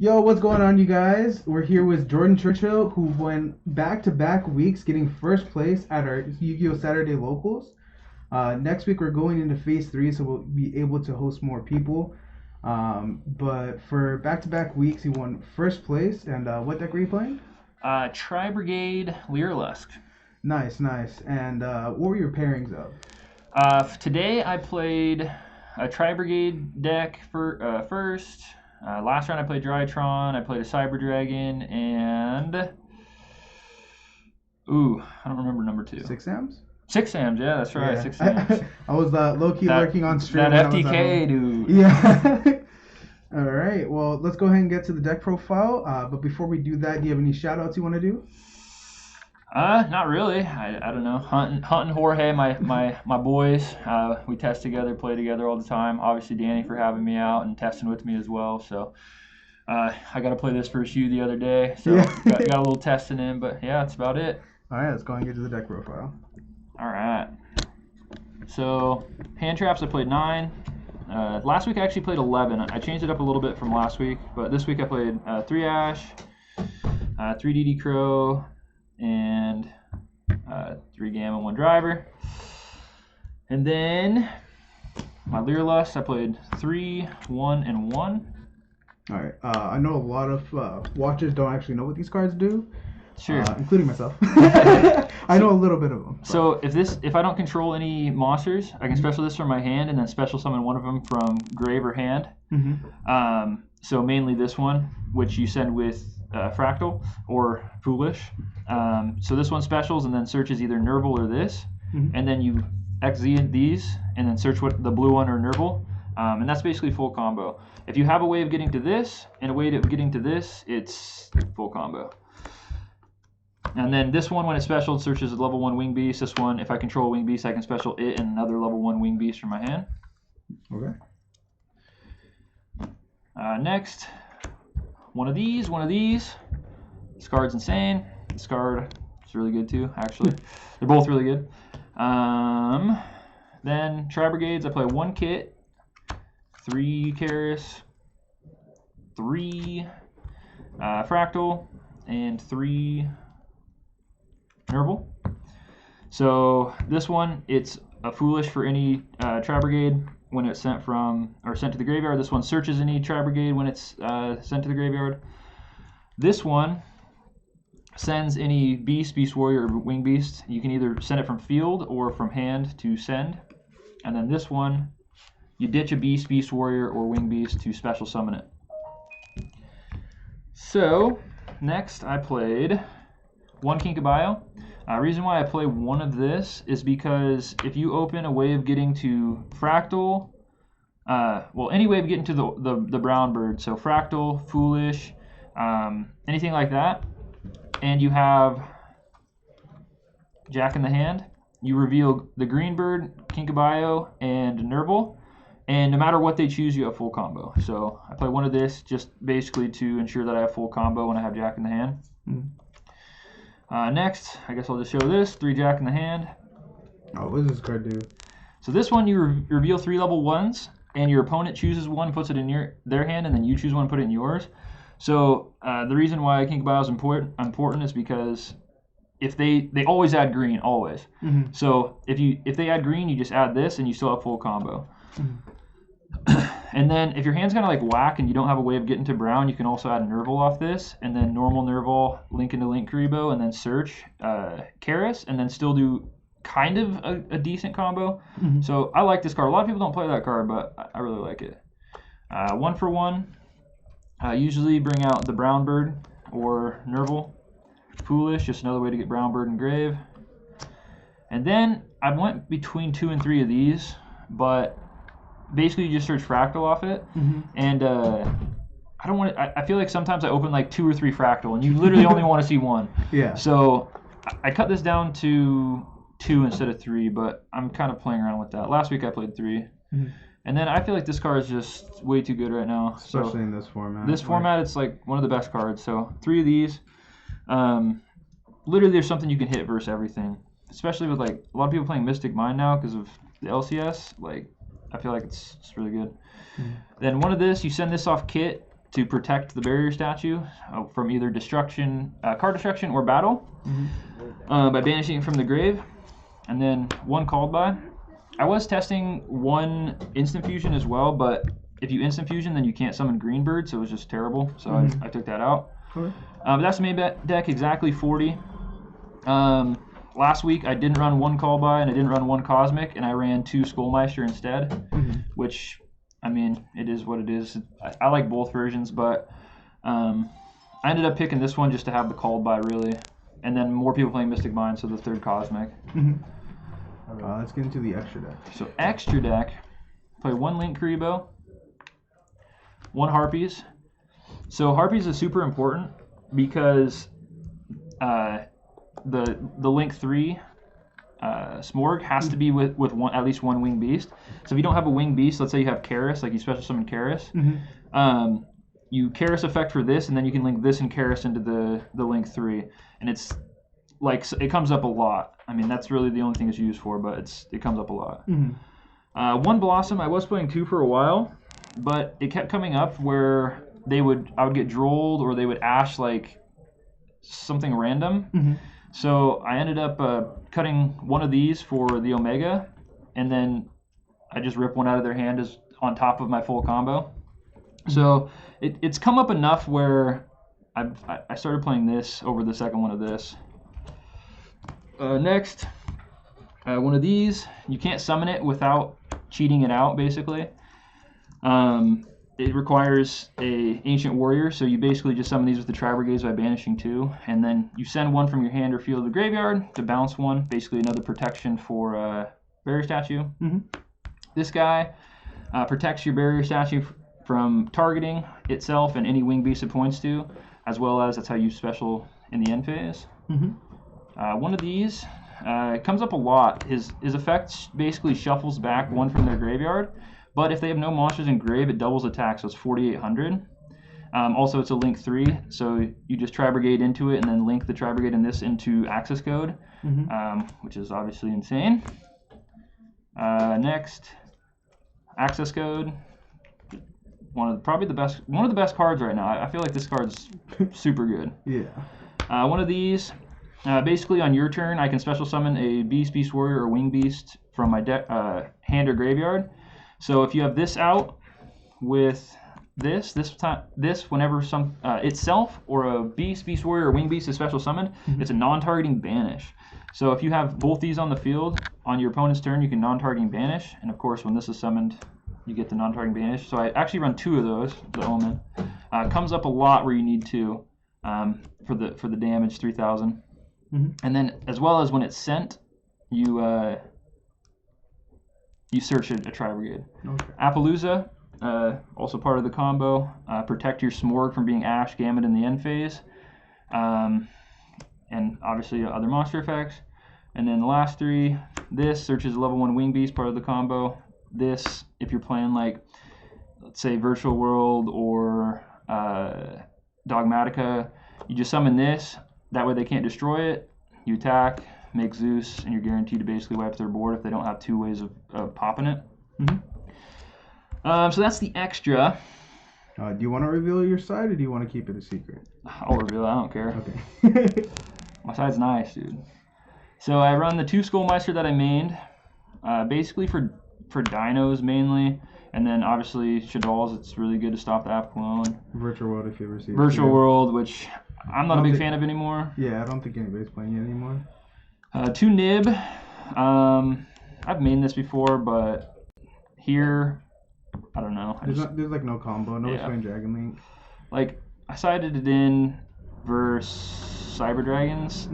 Yo, what's going on, you guys? We're here with Jordan Churchill, who went back-to-back weeks getting first place at our Yu-Gi-Oh! Saturday locals. Next week, we're going into phase 3, so we'll be able to host more people. But for back-to-back weeks, he won first place. And what deck were you playing? Tri-Brigade Lyralisc. Nice, nice. And what were your pairings of? Today I played a Tri-Brigade deck for first. Last round I played Drytron, I played a Cyber Dragon, and I don't remember number 2. Six Sams? Six Sams, yeah, that's right, Yeah. 6 Sams. I was low-key lurking on stream. That FTK, dude. Yeah. All right, well, let's go ahead and get to the deck profile. But before we do that, do you have any shout-outs you want to do? Not really. I don't know. Hunting Jorge, my boys. We test together, play together all the time. Obviously, Danny for having me out and testing with me as well. So I got to play this first U the other day. So got a little testing in, but yeah, that's about it. All right, let's go and get to the deck profile. All right. So hand traps, I played 9. Last week I actually played 11. I changed it up a little bit from last week, but this week I played 3 Ash, 3 DD Crow, and 3 Gamma, 1 Driver. And then my Lyralisc, I played 3, 1, and 1. All right. I know a lot of watchers don't actually know what these cards do. Sure. Including myself. I know a little bit of them. But. So if I don't control any monsters, I can special this from my hand and then special summon one of them from grave or hand. Mm-hmm. So mainly this one, which you send with Fractal or Foolish. So this one specials and then searches either Nerval or this, and then you XZ these and then search what the blue one or Nerval, and that's basically full combo. If you have a way of getting to this and a way of getting to this, it's full combo. And then this one, when it's special, it searches a level 1 Wing Beast. This one, if I control a Wing Beast, I can special it and another level 1 Wing Beast from my hand. Okay. Next, one of these. This card's insane. This card is really good too, actually. They're both really good. Then Tri-Brigades, I play 1 Kit, 3 Karis, 3 Fractal, and 3 Nerval. So this one, it's a Foolish for any Tri-Brigade when it's sent to the graveyard. This one searches any Tri-Brigade when it's sent to the graveyard. This one sends any Beast, Beast Warrior, or Wing Beast. You can either send it from field or from hand to send. And then this one, you ditch a Beast, Beast Warrior, or Wing Beast to special summon it. So next I played 1 Kinka Bio. Reason why I play 1 of this is because if you open a way of getting to Fractal, any way of getting to the brown bird, so Fractal, Foolish, anything like that, and you have Jack in the hand, you reveal the green bird, Kinka Bio, and Nerval, and no matter what they choose, you have full combo. So I play 1 of this just basically to ensure that I have full combo when I have Jack in the hand. Next, I guess I'll just show this, 3 Jack in the hand. Oh, what does this card do? So this one, you reveal 3 level 1s, and your opponent chooses one, puts it in their hand, and then you choose one, put it in yours. So the reason why Kinka Bio is important is because if they always add green, always. So if they add green, you just add this, and you still have full combo. And then if your hand's kind of like whack and you don't have a way of getting to brown, you can also add Nerval off this, and then normal Nerval, link into Link Karibo, and then search Karis, and then still do kind of a decent combo. So I like this card. A lot of people don't play that card, but I really like it. 1 for 1. Usually bring out the brown bird or Nerval. Foolish, just another way to get brown bird and grave. And then I went between 2 and 3 of these, but basically you just search Fractal off it, and I don't want to. I feel like sometimes I open like 2 or 3 Fractal, and you literally only want to see 1. Yeah. So I cut this down to 2 instead of 3, but I'm kind of playing around with that. Last week I played 3, and then I feel like this card is just way too good right now. Especially in this format. This format, it's like one of the best cards. So 3 of these. Literally, there's something you can hit versus everything. Especially with like a lot of people playing Mystic Mind now because of the LCS. Like I feel like it's really good. Then one of this, you send this off kit, to protect the barrier statue from either destruction, card destruction, or battle by banishing it from the grave. And then 1 called by. I was testing 1 instant fusion as well, but if you instant fusion, then you can't summon Greenbird, so it was just terrible. So I took that out. Okay. But that's the main deck, exactly 40. Last week I didn't run 1 call by and I didn't run 1 Cosmic, and I ran 2 Skullmeister instead, which, I mean, it is what it is. I like both versions, but I ended up picking this one just to have the called by, really. And then more people playing Mystic Mind, so the 3rd Cosmic. Let's get into the extra deck. So extra deck, play 1 Link Karibo, 1 Harpies. So Harpies is super important because the Link 3 Smorg has to be with at least 1 Winged Beast. So if you don't have a Winged Beast, let's say you have Karis, like you special summon Karis, you Karis effect for this, and then you can link this and Karis into the Link 3, and it's like, it comes up a lot. I mean, that's really the only thing it's used for, but it comes up a lot. 1 Blossom, I was playing 2 for a while, but it kept coming up where I would get drolled, or they would ash like something random. So I ended up cutting 1 of these for the Omega, and then I just rip 1 out of their hand as on top of my full combo. So it's come up enough where I started playing this over the second one of this. Next, 1 of these. You can't summon it without cheating it out, basically. It requires a Ancient Warrior, so you basically just summon these with the Tri-Brigades by banishing 2, and then you send 1 from your hand or field to the graveyard to bounce 1, basically another protection for Barrier Statue. This guy protects your Barrier Statue from targeting itself and any Winged Beast it points to, as well as that's how you special in the end phase. 1 of these comes up a lot. His effect basically shuffles back 1 from their graveyard, but if they have no monsters in grave, it doubles attack, so it's 4,800. Also, it's a Link 3, so you just Tri-Brigade into it and then link the Tri-Brigade and this into Access Code, which is obviously insane. Next, Access Code. One of the best cards right now. I feel like this card's super good. Yeah. 1 of these. Basically, on your turn, I can special summon a Beast, Beast Warrior, or Winged Beast from my hand or graveyard. So if you have this out with this whenever some itself or a Beast, Beast Warrior, or Winged Beast is special summoned, it's a non-targeting banish. So if you have both these on the field, on your opponent's turn, you can non-targeting banish, and of course, when this is summoned, you get the non-targeting banish. So I actually run 2 of those, the Omen. Comes up a lot where you need 2 for the damage, 3,000. And then, as well as when it's sent, you search a Tri-Brigade. Appaloosa, also part of the combo. Protect your Smorg from being Ash, Gamut in the end phase. And obviously other monster effects. And then the last 3, this searches a level 1 Winged Beast, part of the combo. This, if you're playing like, let's say Virtual World or Dogmatica, you just summon this. That way they can't destroy it. You attack, make Zeus, and you're guaranteed to basically wipe their board if they don't have 2 ways of popping it. So that's the extra. Do you want to reveal your side, or do you want to keep it a secret? I'll reveal it. I don't care. Okay. My side's nice, dude. So I run the 2 Skullmeister that I mained, basically for dinos mainly, and then obviously Shadal's. It's really good to stop the App clone. Virtual World, if you ever see it. Virtual World, which I'm not a big fan of anymore. Yeah, I don't think anybody's playing it anymore. 2 Nib. I've mained this before, but here, I don't know. There's like no combo. Nobody's playing Dragon Link. Like, I sided it in versus Cyber Dragons.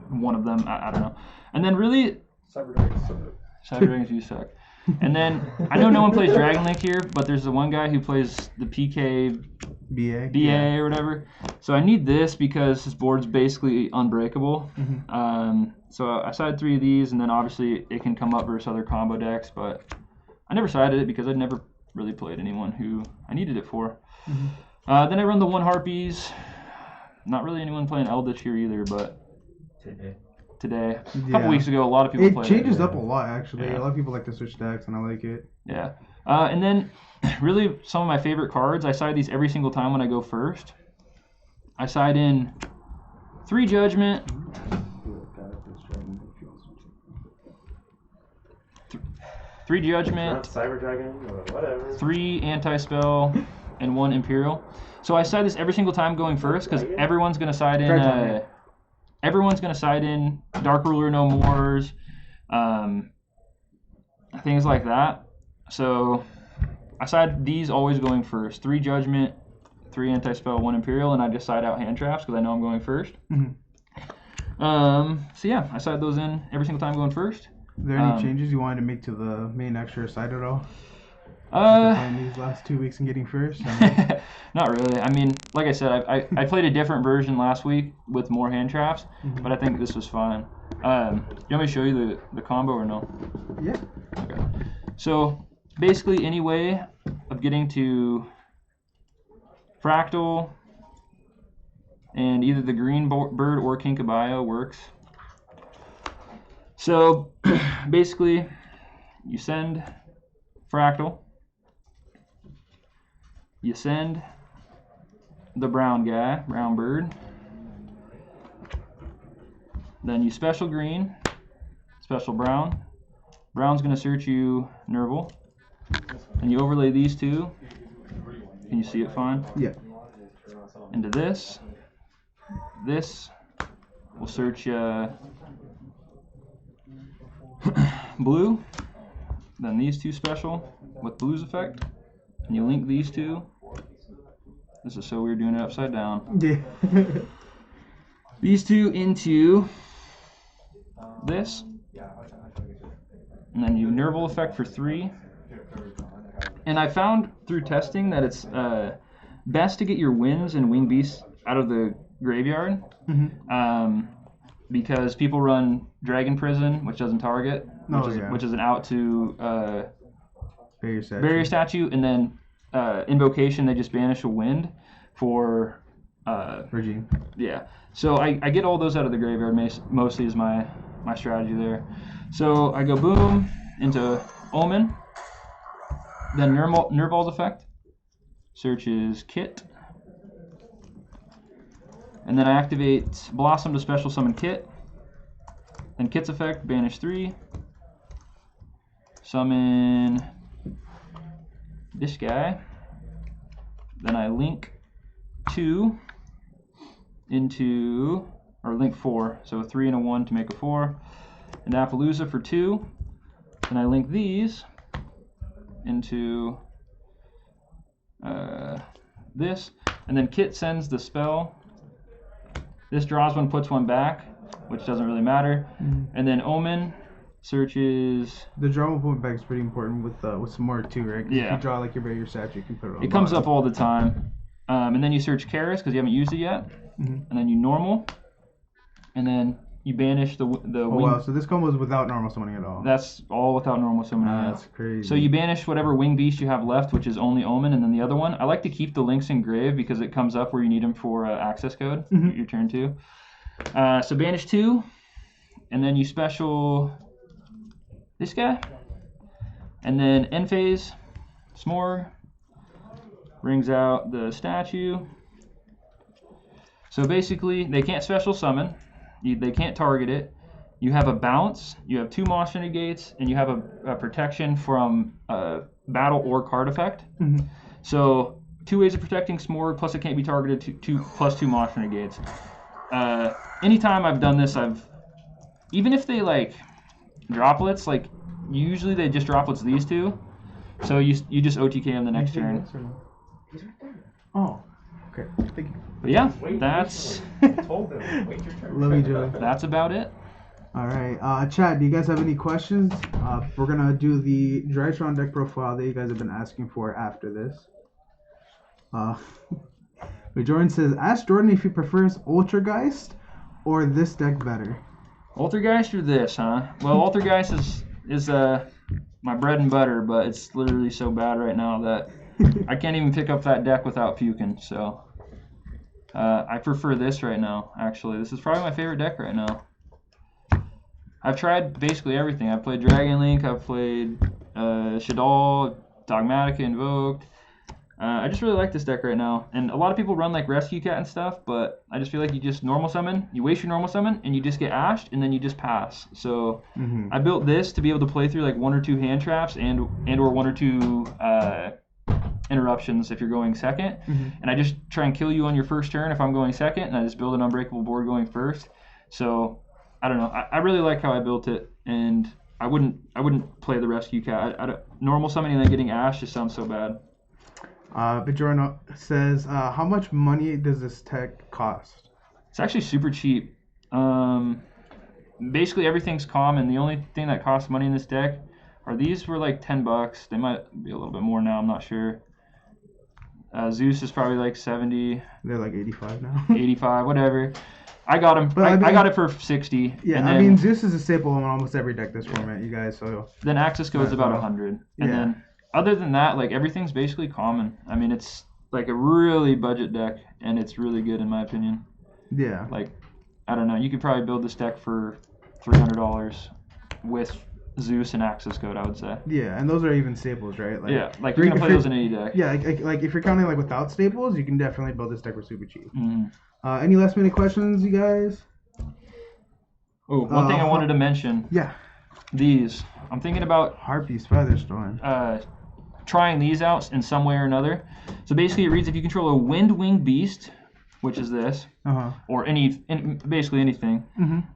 One of them, I don't know. And then really, Cyber Dragons you suck. And then, I know no one plays Dragon Link here, but there's the one guy who plays the PK BA or whatever. So I need this because his board's basically unbreakable. So I sided 3 of these, and then obviously it can come up versus other combo decks, but I never sided it because I'd never really played anyone who I needed it for. Then I run the 1 Harpies. Not really anyone playing Eldritch here either, but today. A couple weeks ago, a lot of people played it. It changes up a lot, actually. A lot of people like to switch decks, and I like it. Yeah. And then, really, some of my favorite cards, I side these every single time when I go first. I side in 3 Judgment, 3 Judgment, Cyber Dragon or whatever. 3 Anti-Spell, and 1 Imperial. So I side this every single time going first because everyone's gonna side in. Everyone's gonna side in Dark Ruler No Mores, things like that. So I side these always going first. 3 Judgment, 3 Anti-Spell, 1 Imperial, and I just side out hand traps because I know I'm going first. So yeah, I side those in every single time going first. Are there any changes you wanted to make to the main extra side at all? These last 2 weeks and getting first? Not really. I mean, like I said, I played a different version last week with more hand traps, but I think this was fine. You want me to show you the combo or no? Yeah. Okay. So basically, any way of getting to Fractal and either the green bird or Kinka Bio works. So basically, you send Fractal, you send the brown guy, brown bird, then you special green, special brown. Brown's going to search you Nerval, and you overlay these two. Can you see it fine? Yeah. Into this. This will search blue, then these two special with blue's effect, and you link these two. This is so weird doing it upside down. Yeah. These two into this, and then you Nerval effect for 3. And I found through testing that it's best to get your winds and wing beasts out of the graveyard, because people run Dragon Prison, which doesn't target, which is an out to barrier statue, and then Invocation, they just banish a wind for Regime. Yeah, so I get all those out of the graveyard mostly is my strategy there. So I go boom into Omen, then Nerval's effect searches Kit, and then I activate Blossom to special summon Kit, then Kit's effect banish 3, summon this guy, then I link 2 into, or link 4, so a 3 and a 1 to make a 4, and Appaloosa for 2, and I link these into this, and then Kit sends the spell. This draws 1, puts 1 back, which doesn't really matter, and then Omen searches. The draw 1 point back is pretty important with some more too, right? Yeah. If you draw like your barrier statue, you can put it on. It comes up all the time, and then you search Karis because you haven't used it yet, and then you normal, and then you banish the wing. Wow, so this combo is without normal summoning at all. That's all without normal summoning. That's crazy. So you banish whatever wing beast you have left, which is only Omen, and then the other one. I like to keep the links in grave because it comes up where you need them for access code, your turn 2. So banish 2, and then you special this guy, and then end phase, Smorg, brings out the statue. So basically, they can't special summon. They can't target it. You have a bounce, you have 2 monster negates, and you have a protection from battle or card effect. So 2 ways of protecting Smorg, plus it can't be targeted, plus 2 monster negates. Anytime I've done this, even if they like droplets, like usually they just droplets these 2. So you just OTK them the next turn. Oh, okay. Thank you. But yeah, that's Love you, Joey. that's about it. All right, Chad, do you guys have any questions? We're gonna do the Drytron deck profile that you guys have been asking for after this. Jordan says, ask Jordan if he prefers Ultrageist or this deck better. Ultrageist or this, huh? Well, Ultrageist is my bread and butter, but it's literally so bad right now that I can't even pick up that deck without puking. So I prefer this right now. Actually, this is probably my favorite deck right now. I've tried basically everything. I've played Dragon Link. I've played Shaddoll, Dogmatica invoked. I just really like this deck right now. And a lot of people run like Rescue Cat and stuff, but I just feel like you just normal summon, you waste your normal summon, and you just get ashed, and then you just pass. So I built this to be able to play through like 1 or 2 hand traps and or 1 or 2 interruptions if you're going second. And I just try and kill you on your first turn if I'm going second, and I just build an unbreakable board going first. So I don't know. I really like how I built it, and I wouldn't play the Rescue Cat. Normal summoning and then getting ash just sounds so bad. Bajorno says, how much money does this tech cost? It's actually super cheap. Basically everything's common. The only thing that costs money in this deck are these were like $10. They might be a little bit more now, I'm not sure. Zeus is probably like 70. They're like 85 now. 85, whatever. I got him. I got it for 60. Yeah, and I then, mean, Zeus is a staple in almost every deck this format, you guys. So then Axis goes about 100. And then other than that, like everything's basically common. I mean, it's like a really budget deck, and it's really good in my opinion. Yeah. Like, I don't know. You could probably build this deck for $300 with Zeus and Axis code, I would say. Yeah, and those are even staples, right? Like, yeah, like you're gonna play those in any deck. Yeah, like if you're counting like without staples, you can definitely build this deck for super cheap. Any last minute questions, you guys? Oh, one thing I wanted to mention. Yeah. These. I'm thinking about Harpies Featherstorm. Trying these out in some way or another. So basically, it reads if you control a Wind-Winged Beast, which is this, or basically anything,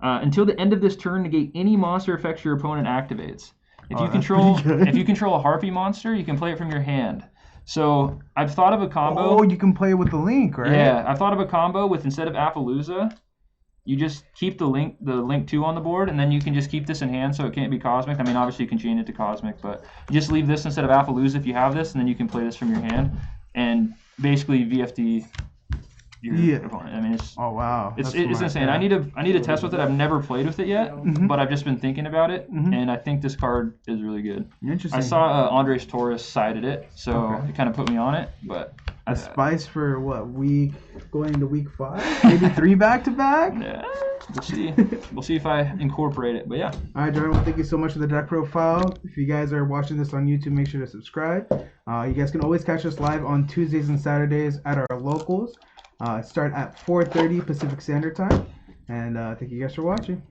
until the end of this turn, negate any monster effects your opponent activates. If you control a Harpy monster, you can play it from your hand. So I've thought of a combo. Oh, you can play it with the link, right? Yeah, I've thought of a combo with instead of Appaloosa, you just keep the link 2 on the board, and then you can just keep this in hand so it can't be Cosmic. I mean, obviously you can chain it to Cosmic, but you just leave this instead of Appaloosa if you have this, and then you can play this from your hand, and basically VFD your opponent. I mean, it's it's insane. Yeah. I need to test with it. I've never played with it yet, but I've just been thinking about it, and I think this card is really good. Interesting. I saw Andres Torres cited it, so it kind of put me on it, but. A spice for what week? Going into week 5? Maybe 3 back to back? Yeah, we'll see. We'll see if I incorporate it. But yeah. All right, Jordan. Well, thank you so much for the deck profile. If you guys are watching this on YouTube, make sure to subscribe. You guys can always catch us live on Tuesdays and Saturdays at our locals. Start at 4:30 Pacific Standard Time. And thank you guys for watching.